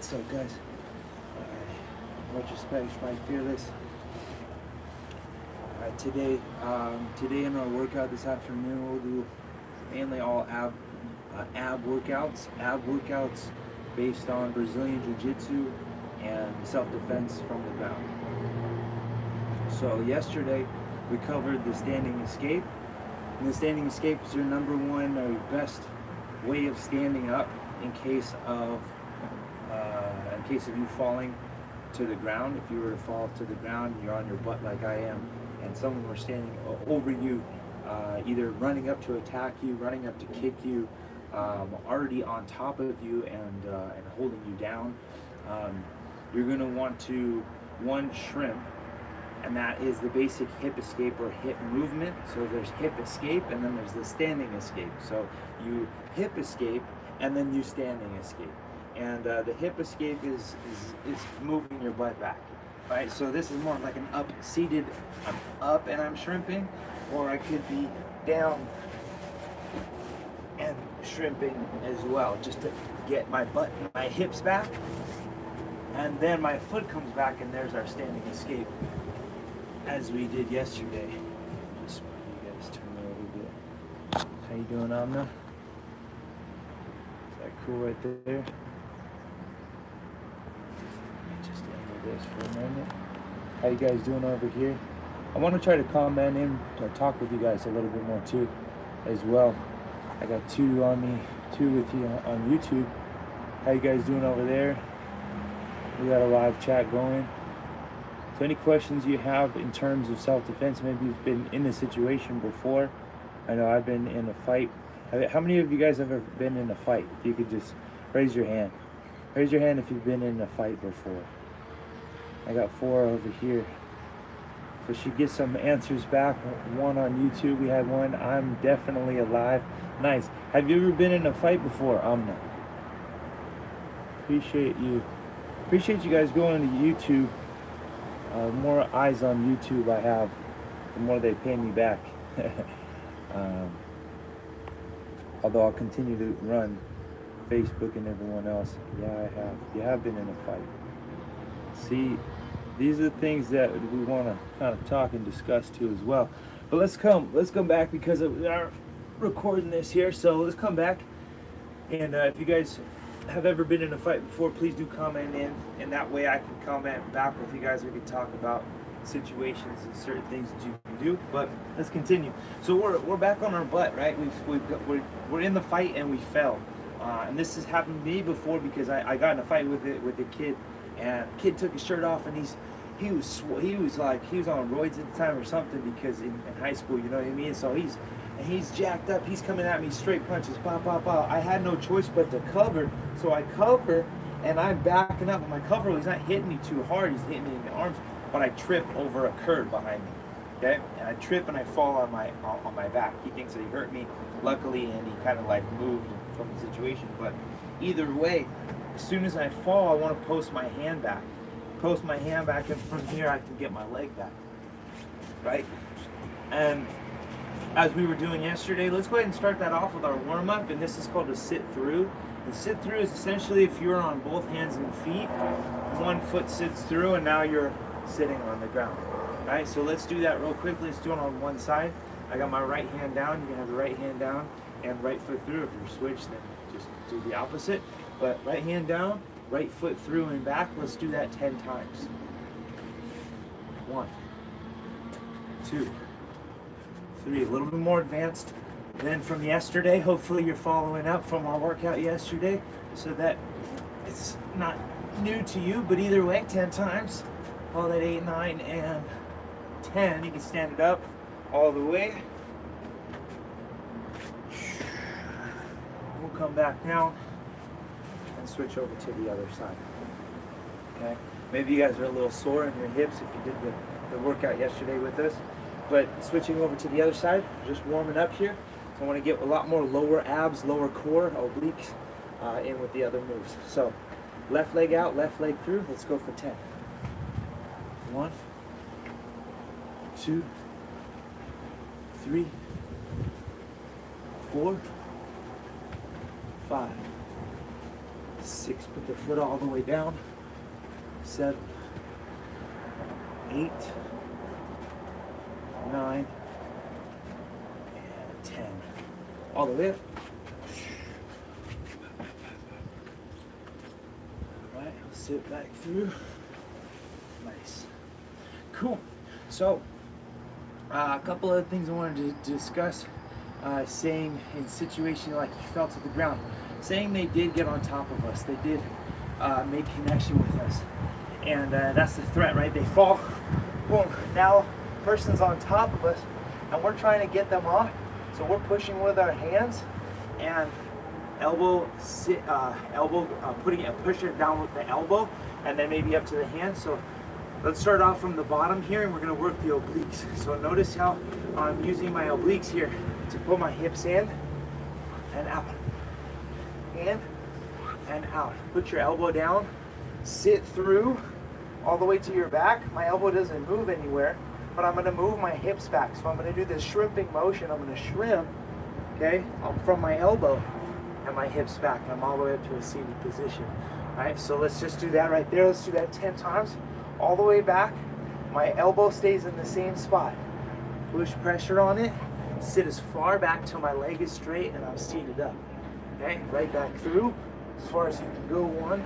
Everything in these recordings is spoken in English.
What's up, guys? Much respect, Spike Fearless. Today in our workout this afternoon, we'll do mainly all ab workouts. Ab workouts based on Brazilian Jiu-Jitsu and self-defense from the ground. So yesterday we covered the standing escape. And the standing escape is your number one or your best way of standing up in case of you falling to the ground. If you were to fall to the ground, you're on your butt like I am, and someone were standing over you, either running up to attack you, running up to kick you, already on top of you and holding you down. You're going to want to shrimp, and that is the basic hip escape or hip movement. So there's hip escape and then there's the standing escape. So you hip escape and then you standing escape. And the hip escape is moving your butt back, right? So this is more like an up seated, I'm up and I'm shrimping, or I could be down and shrimping as well, just to get my butt and my hips back. And then my foot comes back and there's our standing escape, as we did yesterday. Just want you guys turn a little bit. How you doing, Amna? Is that cool right there? Just end this for a minute. How you guys doing over here? I want to try to comment in to talk with you guys a little bit more too, as well. I got two with you on YouTube. How you guys doing over there? We got a live chat going. So any questions you have in terms of self-defense, maybe you've been in a situation before. I know I've been in a fight. How many of you guys have ever been in a fight? If you could just raise your hand. Raise your hand if you've been in a fight before. I got 4 over here. So she gets some answers back. 1 on YouTube, we had 1. I'm definitely alive. Nice. Have you ever been in a fight before, Amna? Appreciate you. Appreciate you guys going to YouTube. The more eyes on YouTube I have, the more they pay me back. Although I'll continue to run Facebook and everyone else. Yeah, I have. You have been in a fight. See, these are the things that we want to kind of talk and discuss too as well. But let's come back because we are recording this here. So let's come back. And if you guys have ever been in a fight before, please do comment in, and that way I can comment back with you guys. We can talk about situations and certain things that you can do. But let's continue. So we're back on our butt, right? We're in the fight and we fell, and this has happened to me before because I got in a fight with a kid, and the kid took his shirt off and he was on roids at the time or something, because in high school, you know what I mean. So he's jacked up. He's coming at me, straight punches, pop, pop, pop. I had no choice but to cover. So I cover, and I'm backing up. With my cover, he's not hitting me too hard. He's hitting me in the arms, but I trip over a curb behind me. Okay, and I trip and I fall on my back. He thinks that he hurt me. Luckily, and he kind of like moved from the situation. But either way, as soon as I fall, I want to post my hand back. Post my hand back, and from here I can get my leg back. Right, and as we were doing yesterday, let's go ahead and start that off with our warm-up, and this is called a sit-through. The sit-through is essentially if you're on both hands and feet, one foot sits through, and now you're sitting on the ground. All right, so let's do that real quickly. Let's do it on one side. I got my right hand down. You can have the right hand down and right foot through. If you're switched, then just do the opposite. But right hand down, right foot through and back. Let's do that 10 times. 1, 2, 3, a little bit more advanced than from yesterday. Hopefully you're following up from our workout yesterday so that it's not new to you, but either way, 10 times. All that 8, 9, and 10. You can stand it up all the way. We'll come back down and switch over to the other side. Okay? Maybe you guys are a little sore in your hips if you did the workout yesterday with us. But switching over to the other side, just warming up here. So I want to get a lot more lower abs, lower core, obliques in with the other moves. So left leg out, left leg through. Let's go for 10. 1, 2, 3, 4, 5, 6, put the foot all the way down. 7, 8, 9, and 10. All the way up. All right, let's sit back through. Nice. Cool. So, a couple other things I wanted to discuss. Saying in situation like you fell to the ground. Saying they did get on top of us. They did make connection with us. And that's the threat, right? They fall. Boom. Now, person's on top of us, and we're trying to get them off. So we're pushing with our hands, and push it down with the elbow, and then maybe up to the hand. So let's start off from the bottom here, and we're going to work the obliques. So notice how I'm using my obliques here to pull my hips in and out, in and out. Put your elbow down, sit through all the way to your back. My elbow doesn't move anywhere, but I'm going to move my hips back. So I'm going to do this shrimping motion. I'm going to shrimp, okay, from my elbow and my hips back. I'm all the way up to a seated position. All right, so let's just do that right there. Let's do that 10 times. All the way back. My elbow stays in the same spot. Push pressure on it. Sit as far back till my leg is straight and I'm seated up. Okay, right back through as far as you can go. 1,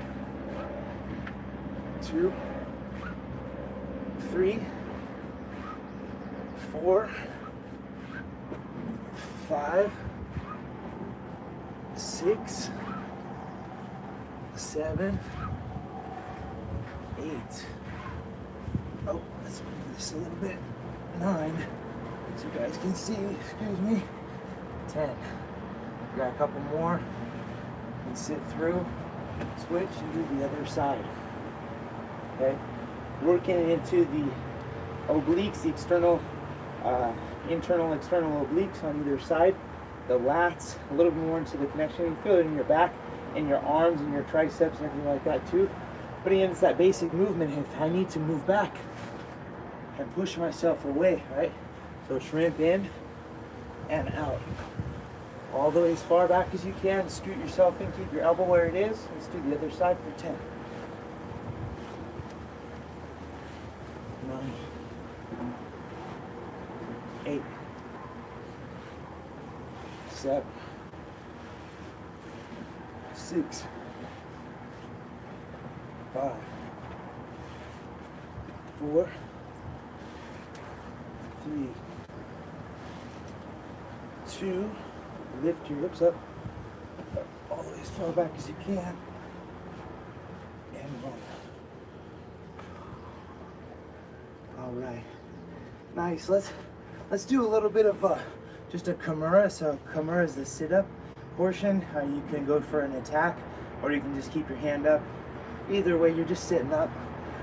2, 3, 4, 5, 6, 7, 8. Oh, let's move this a little bit. 9. So you guys can see, excuse me. 10. Got a couple more. And sit through, switch, and do the other side. Okay? Working into the obliques, the external, internal, external obliques on either side. The lats, a little bit more into the connection. You feel it in your back, in your arms, and your triceps, and everything like that too. Putting in that basic movement. If I need to move back and push myself away, right? So shrimp in and out. All the way as far back as you can. Scoot yourself in, keep your elbow where it is. Let's do the other side for 10. 9, 8, 7, 6, 5, 4, 3, 2, lift your hips up all the way as far back as you can, and 1. All right, nice. Let's do a little bit of just a Kimura. So Kimura is the sit-up portion. You can go for an attack, or you can just keep your hand up. Either way, you're just sitting up.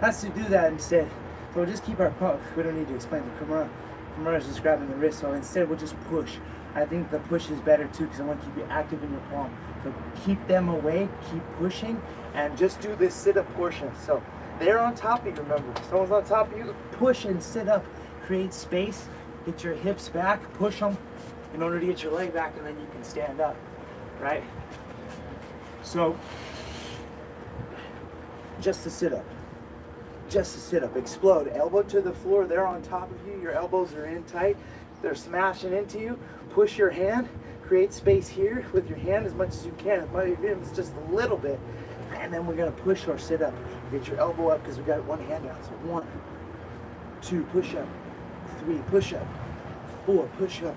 Let's do that instead. So we'll just keep our pump. We don't need to explain the Kimura. Kimura is just grabbing the wrist. So instead, we'll just push. I think the push is better too, because I want to keep you active in your palm. So keep them away, keep pushing, and just do this sit-up portion. So they're on top of you, remember. Someone's on top of you, push and sit up. Create space, get your hips back, push them in order to get your leg back, and then you can stand up, right? So, just a sit-up. Just a sit-up. Explode. Elbow to the floor, they're on top of you, your elbows are in tight, they're smashing into you. Push your hand, create space here with your hand as much as you can. If it's just a little bit, and then we're gonna push or sit up. Get your elbow up because we got one hand out. So 1, 2, push up. 3, push up. 4, push up.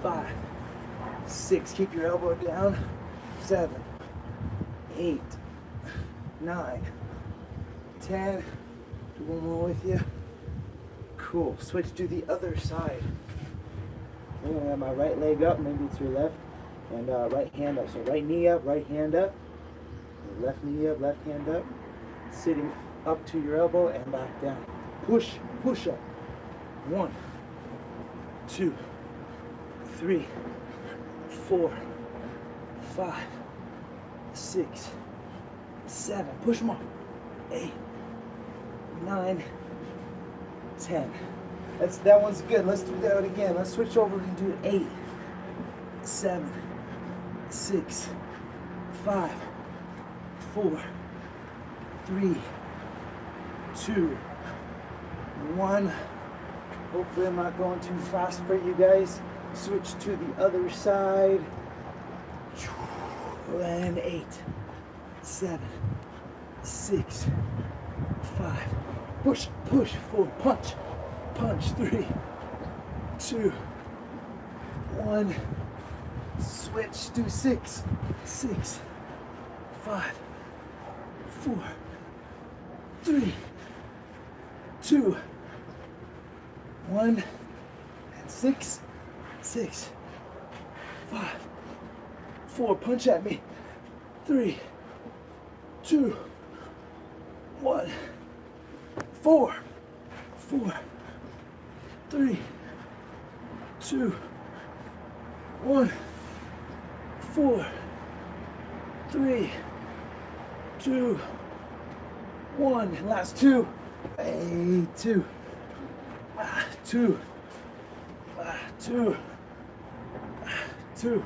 5, 6, keep your elbow down. 7, 8, 9, 10. Do one more with you. Cool. Switch to the other side. I'm gonna have my right leg up, maybe it's your left, and right hand up. So right knee up, right hand up. Left knee up, left hand up. Sitting up to your elbow and back down. Push, push up. 1, 2, 3, 4, 5, 6, 7. Push them off. 8, 9, 10. That one's good. Let's do that again. Let's switch over and do 8, 7, 6, 5, 4, 3, 2, 1. Hopefully I'm not going too fast for you guys. Switch to the other side. And 8, 7, 6, 5. Push, push, 4. Punch, punch. 3, 2, 1. Switch to 6, 6, 5, 4, 3, 2, 1, and 6, 6, 5, 4. Punch at me. 3, 2, 1, 4, 4, 3, 2, 1, 4, 3, 2, 1. And last 2. 2, 2, 2, 2.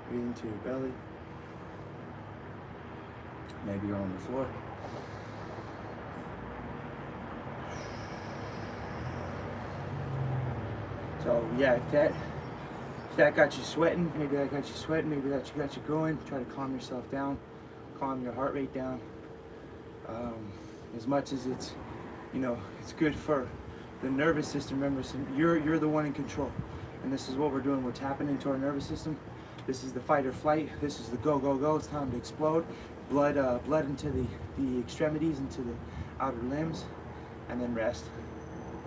Breathe into your belly. Maybe you're on the floor. So yeah, if that got you sweating, maybe that got you sweating, maybe that got you going, try to calm yourself down, calm your heart rate down. As much as it's, it's good for the nervous system. Remember, you're the one in control, and this is what we're doing. We're tapping into our nervous system. This is the fight or flight. This is the go, go, go. It's time to explode. Blood into the extremities, into the outer limbs, and then rest.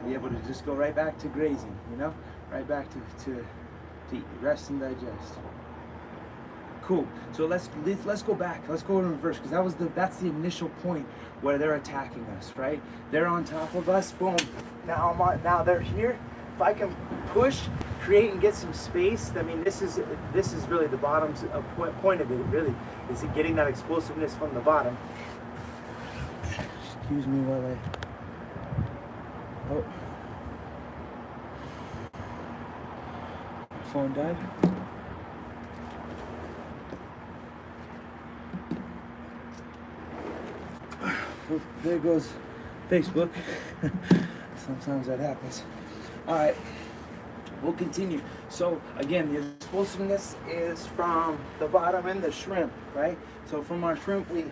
Be able to just go right back to grazing, right back to rest and digest. Cool. So let's go back. Let's go in reverse, because that's the initial point where they're attacking us, right? They're on top of us. Boom. Now they're here. If I can push, create, and get some space. I mean, this is really the bottom point of it. Really, is it getting that explosiveness from the bottom? Excuse me while I. Oh. Phone died. Well, there goes Facebook. Sometimes that happens. All right, we'll continue. So again, the explosiveness is from the bottom and the shrimp, right? So from our shrimp, we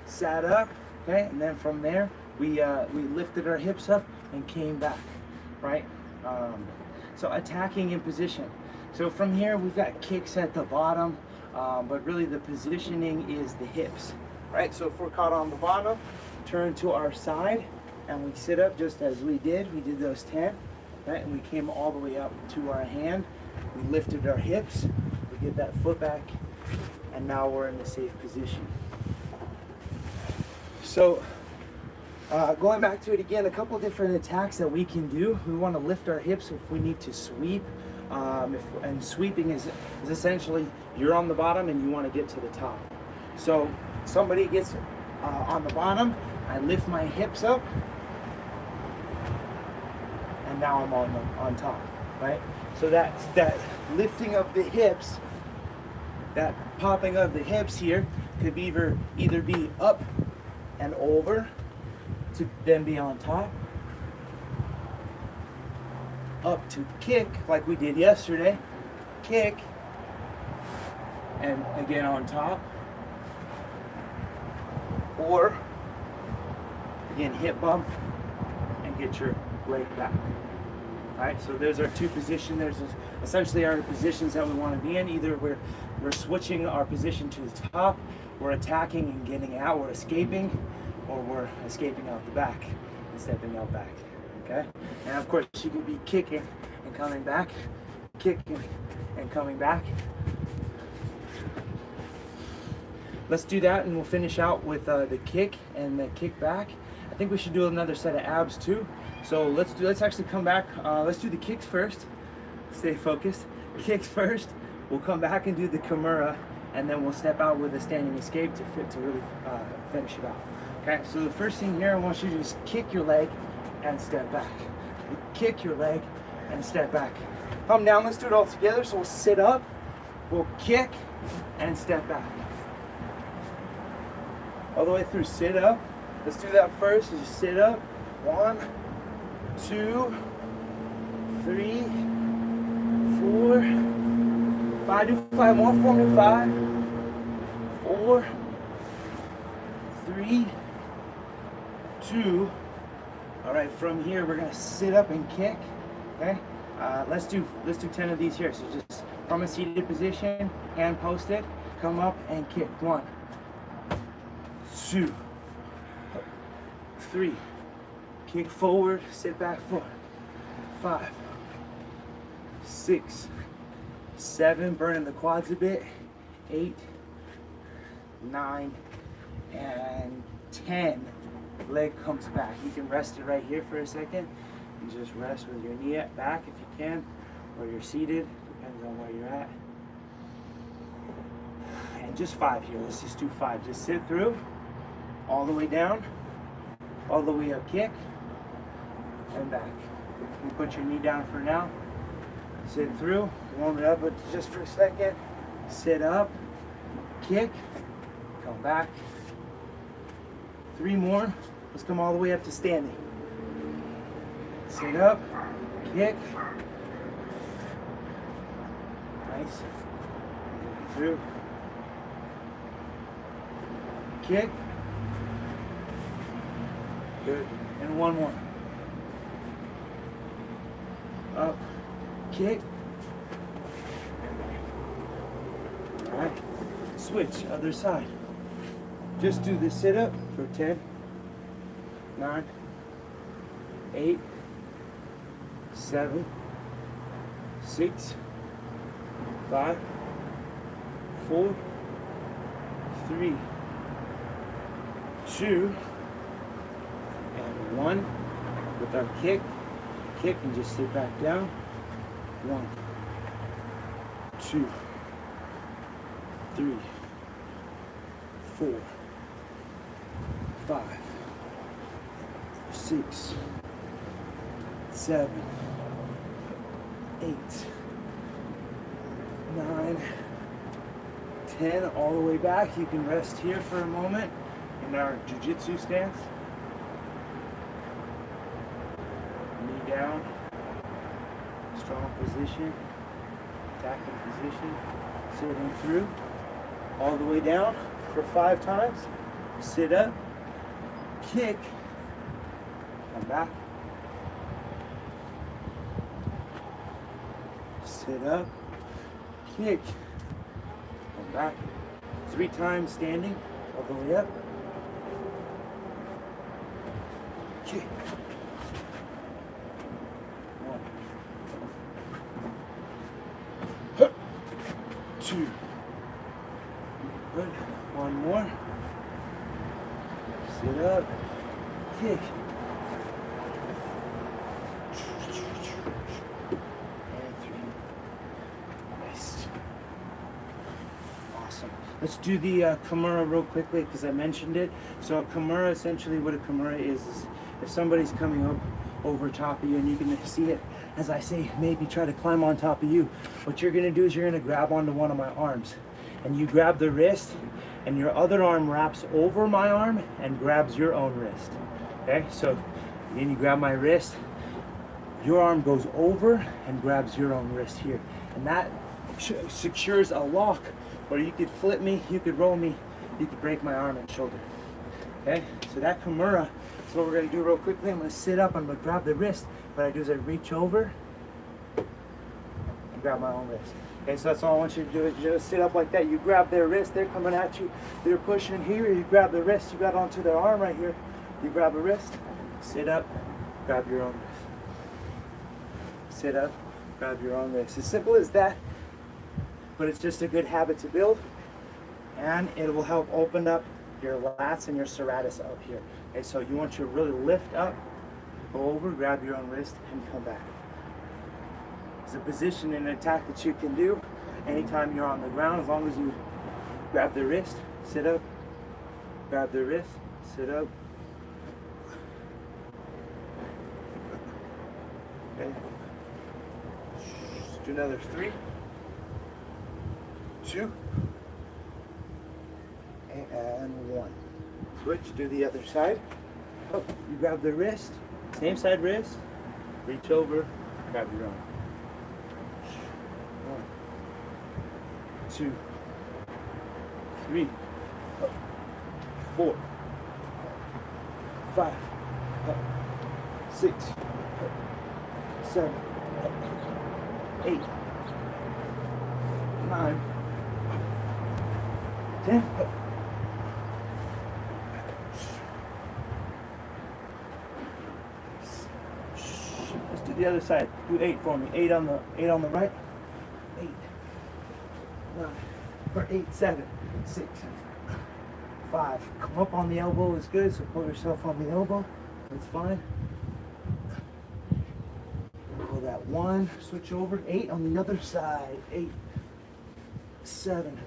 sat up, okay, and then from there, we lifted our hips up and came back, right? So attacking in position. So from here, we've got kicks at the bottom, but really the positioning is the hips, right? So if we're caught on the bottom, turn to our side, and we sit up just as we did. We did those 10, right? And we came all the way up to our hand. We lifted our hips, we get that foot back, and now we're in a safe position. So going back to it again, a couple different attacks that we can do. We want to lift our hips if we need to sweep. And sweeping is essentially you're on the bottom and you want to get to the top. So somebody gets on the bottom, I lift my hips up, and now I'm on top, right? So that's that lifting of the hips, that popping of the hips here could either be up and over to then be on top, up to kick like we did yesterday, kick, and again on top, or again hip bump and get your leg back. All right, so there's our two positions. There's essentially our positions that we want to be in. Either we're switching our position to the top, we're attacking and getting out, we're escaping, or we're escaping out the back and stepping out back. Okay, and of course you could be kicking and coming back, kicking and coming back. Let's do that, and we'll finish out with the kick and the kick back. I think we should do another set of abs too. So let's actually come back. Let's do the kicks first. Stay focused. Kicks first. We'll come back and do the Kimura, and then we'll step out with a standing escape to really finish it off. Okay. So the first thing here, I want you to just kick your leg and step back. kick your leg, and step back. Come down, let's do it all together. So we'll sit up, we'll kick, and step back. All the way through, sit up. Let's do that first. Just sit up. 1, 2, 3, 4, 5. Do 5 more for me. 5, 4, 3, 2. All right, from here we're gonna sit up and kick. Okay. Let's do 10 of these here. So just from a seated position, hand posted, come up and kick. 1, 2, 3. Kick forward, sit back. 4, 5, 6, 7. Burning the quads a bit. 8, 9, and 10. Leg comes back. You can rest it right here for a second. And just rest with your knee back if you can, or you're seated, depends on where you're at. And just 5 here. Let's just do 5. Just sit through, all the way down, all the way up, kick, and back. You put your knee down for now. Sit through, warm it up just for a second. Sit up, kick, come back. 3 more. Let's come all the way up to standing. Sit up, kick. Nice. Through. Kick. Good. And 1 more. Up, kick. All right. Switch, other side. Just do the sit up for 10, 9, 8, 7, 6, 5, 4, 3, 2, and 1. With our kick, and just sit back down. 1, 2, 3, 4, 5, 6, 7, 8, 9, 10. All the way back. You can rest here for a moment in our jiu-jitsu stance. Knee down. Strong position. Attacking position. Sitting through. All the way down for 5 times. Sit up. Kick. Come back. Sit up. Kick. Come back. 3 times standing. All the way up. Kick. 1. 2. Good. 1 more. Sit up. Kick. And 3. Nice. Awesome. Let's do the Kimura real quickly because I mentioned it. So a Kimura, essentially what a Kimura is if somebody's coming up over top of you and you can see it, as I say, maybe try to climb on top of you. What you're gonna do is you're gonna grab onto one of my arms and you grab the wrist and your other arm wraps over my arm and grabs your own wrist. Okay, so then you grab my wrist, your arm goes over and grabs your own wrist here. And that secures a lock where you could flip me, you could roll me, you could break my arm and shoulder. Okay, so that Kimura is what we're gonna do real quickly. I'm gonna sit up, I'm gonna grab the wrist. What I do is I reach over and grab my own wrist. Okay, so that's all I want you to do is you just sit up like that. You grab their wrist, they're coming at you, they're pushing here, you grab the wrist, you got onto their arm right here, you grab a wrist, sit up, grab your own wrist. Sit up, grab your own wrist. As simple as that, but it's just a good habit to build, and it will help open up your lats and your serratus up here. Okay, so you want to really lift up, go over, grab your own wrist, and come back. It's a position and attack that you can do anytime you're on the ground, as long as you grab the wrist, sit up, grab the wrist, sit up, Do another 3, 2, and 1. Switch, do the other side. Oh, you grab the wrist, same side wrist, reach over, grab your own. 1, 2, 3, 4, 5, 6, 7, 8, 9, 10. Let's do the other side. Do 8 for me. 8 on the right. 8, 9, or 8, 7, 6, 5. Come up on the elbow is good, so put yourself on the elbow. That's fine. Pull that 1, switch over. 8 on the other side. 8, 7,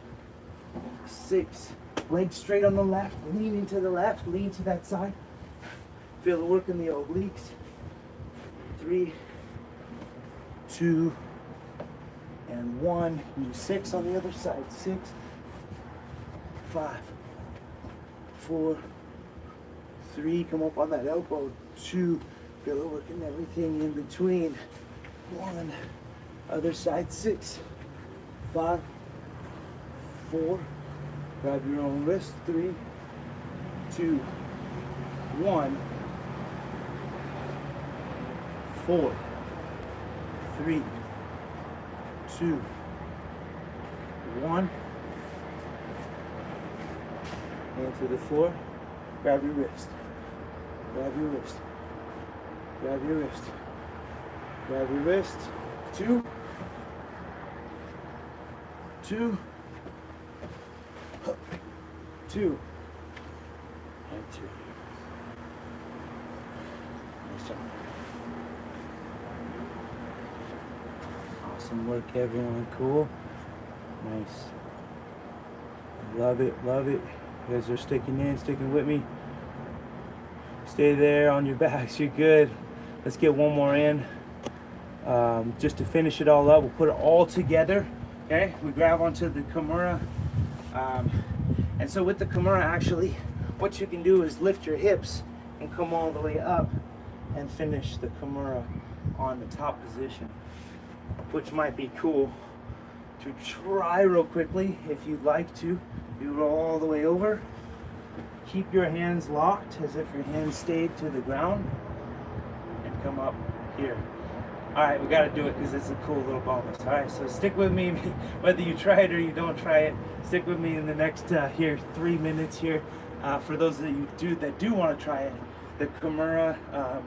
6. Legs straight on the left. Lean into the left. Lean to that side. Feel the work in the obliques. 3, 2, and 1. Do 6 on the other side. 6, 5, 4, 3. Come up on that elbow. 2. Feel the work in everything in between. 1. Other side. 6, 5, 4. Grab your own wrist. 3, 2, 1. 4, 3, 2, 1. Hand to the floor. Grab your wrist. Grab your wrist. Grab your wrist. Grab your wrist. 2, 2, 2, and 2. Nice job. Awesome work, everyone. Cool. Nice. Love it, love it. You guys are sticking with me. Stay there on your backs. You're good. Let's get one more in. Just to finish it all up, we'll put it all together. Okay, we grab onto the Kimura. And so with the Kimura, actually, what you can do is lift your hips and come all the way up and finish the Kimura on the top position, which might be cool to try real quickly if you'd like to. You roll all the way over. Keep your hands locked as if your hands stayed to the ground and come up here. All right, we got to do it because it's a cool little bonus. All right, so stick with me, whether you try it or you don't try it. Stick with me in the next 3 minutes here. For those that do want to try it, the Kimura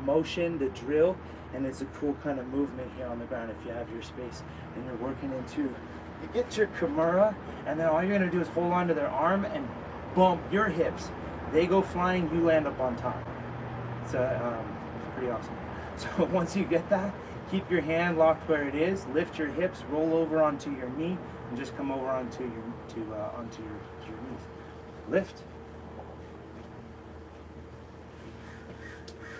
motion, the drill, and it's a cool kind of movement here on the ground if you have your space and you're working into. You get your Kimura, and then all you're gonna do is hold on to their arm and bump your hips. They go flying, you land up on top. So it's pretty awesome. So once you get that, keep your hand locked where it is. Lift your hips, roll over onto your knee, and just come over onto your knees. Lift.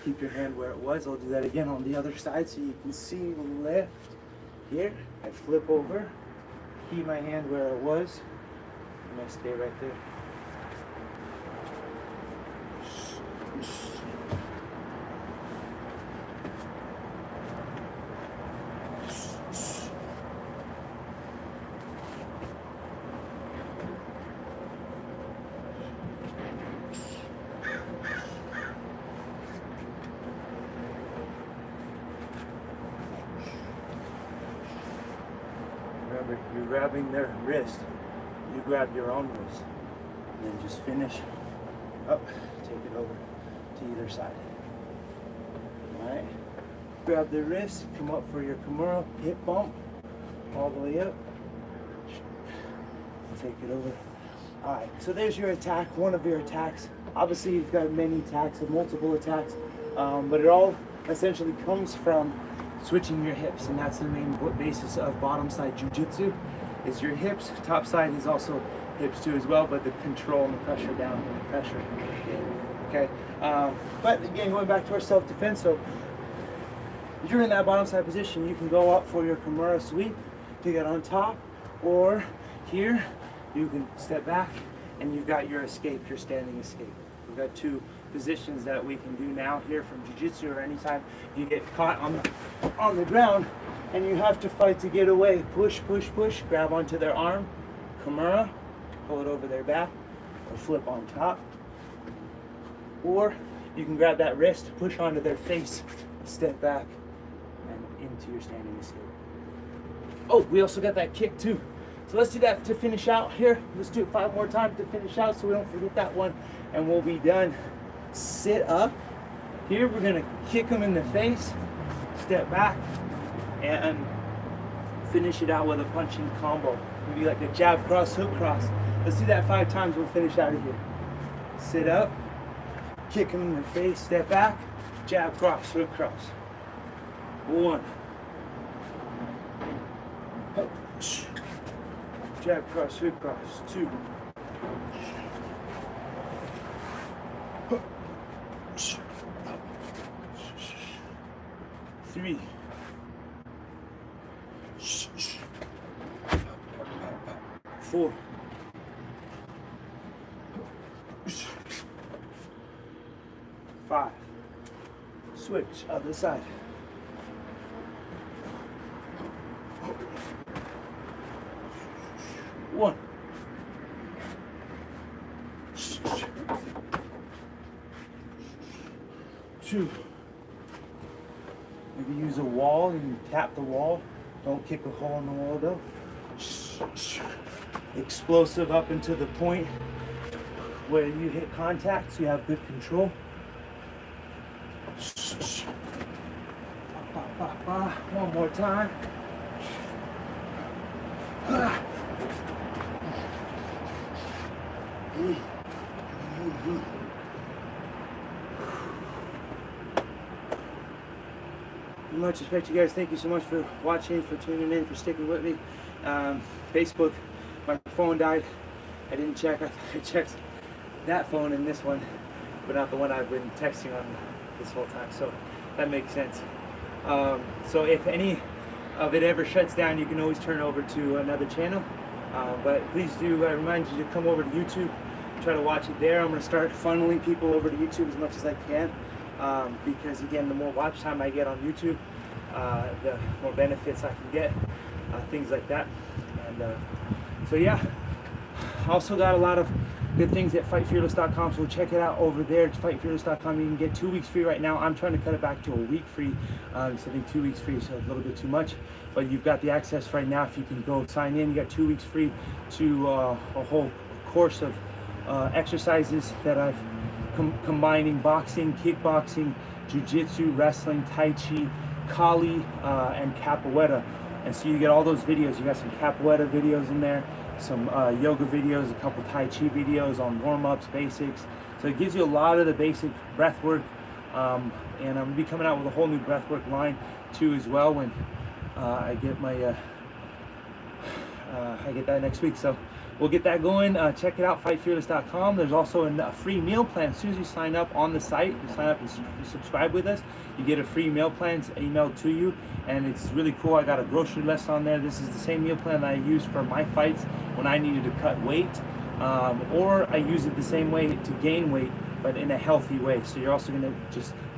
Keep your hand where it was. I'll do that again on the other side so you can see. Lift here. I flip over. Keep my hand where it was, and I stay right there. Remember, you're grabbing their wrist. You grab your own wrist. And then just finish up. Take it over to either side. Alright. Grab the wrist. Come up for your Kimura. Hip bump. All the way up. Take it over. Alright, so there's your attack. One of your attacks. Obviously, you've got many attacks, multiple attacks. But it all essentially comes from switching your hips, and that's the main basis of bottom side jiu-jitsu is your hips. Top side is also hips too as well, but the control and the pressure down and the pressure in. Okay, but again, going back to our self-defense, so you're in that bottom side position, you can go up for your Kimura sweep to get on top, or here you can step back and you've got your escape, your standing escape. We've got two positions that we can do now here from Jiu-Jitsu, or anytime you get caught on the ground and you have to fight to get away. Push, push, push, grab onto their arm, Kimura, pull it over their back, or flip on top. Or you can grab that wrist, push onto their face, step back, and into your standing escape. Oh, we also got that kick too. So let's do that to finish out here. Let's do it 5 more times to finish out so we don't forget that one, and we'll be done. Sit up. Here we're gonna kick them in the face, step back, and finish it out with a punching combo. Maybe like a jab, cross, hook, cross. Let's do that 5 times, we'll finish out of here. Sit up, kick them in the face, step back, jab, cross, hook, cross. 1. Jab, cross, hook, cross. 2. 3. 4. 5. Switch, other side. 1. 2. Maybe use a wall, you can tap the wall. Don't kick a hole in the wall though. Explosive up into the point where you hit contact so you have good control. One more time. Much respect, you guys. Thank you so much for watching, for tuning in, for sticking with me. Facebook, my phone died. I didn't check. I checked that phone and this one, but not the one I've been texting on this whole time. So that makes sense. So if any of it ever shuts down, you can always turn over to another channel. But please do, I remind you to come over to YouTube, try to watch it there. I'm going to start funneling people over to YouTube as much as I can. Because again, the more watch time I get on YouTube, the more benefits I can get, things like that. And so yeah, also got a lot of good things at fightfearless.com, so check it out over there. It's fightfearless.com. You can get 2 weeks free right now. I'm trying to cut it back to a week free. So I think 2 weeks free is a little bit too much, but you've got the access right now. If you can go sign in, you got 2 weeks free to a whole course of exercises that I've combining boxing, kickboxing, jiu-jitsu, wrestling, tai chi, kali, and capoeira. And so you get all those videos. You got some capoeira videos in there, some yoga videos, a couple tai chi videos on warm-ups, basics. So it gives you a lot of the basic breath work. And I'm gonna be coming out with a whole new breath work line too as well when I get my I get that next week. So we'll get that going. Check it out, fightfearless.com. There's also a free meal plan. As soon as you sign up on the site, you sign up and subscribe with us, you get a free meal plan emailed to you, and it's really cool. I got a grocery list on there. This is the same meal plan that I use for my fights when I needed to cut weight, or I use it the same way to gain weight, but in a healthy way. So you're also gonna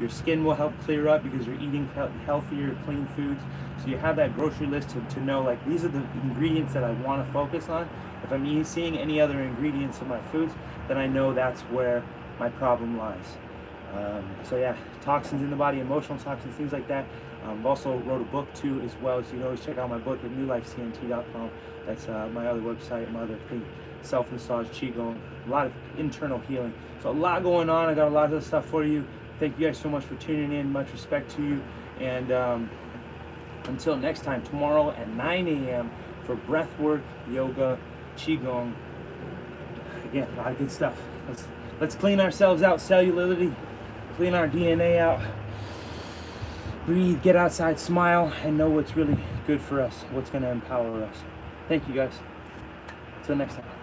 your skin will help clear up because you're eating healthier, clean foods. So you have that grocery list to know, like, these are the ingredients that I want to focus on. If I'm seeing any other ingredients in my foods, then I know that's where my problem lies. So yeah, toxins in the body, emotional toxins, things like that. I've also wrote a book too as well, so you can always check out my book at newlifecnt.com. That's my other website, my other thing, self-massage, qigong, a lot of internal healing. So a lot going on. I got a lot of stuff for you. Thank you guys so much for tuning in. Much respect to you. And until next time, tomorrow at 9 a.m. for breath work, yoga, qigong. Again, a lot of good stuff. Let's clean ourselves out cellularly, clean our DNA out, breathe, get outside, smile, and know what's really good for us, what's going to empower us. Thank you guys. Until next time.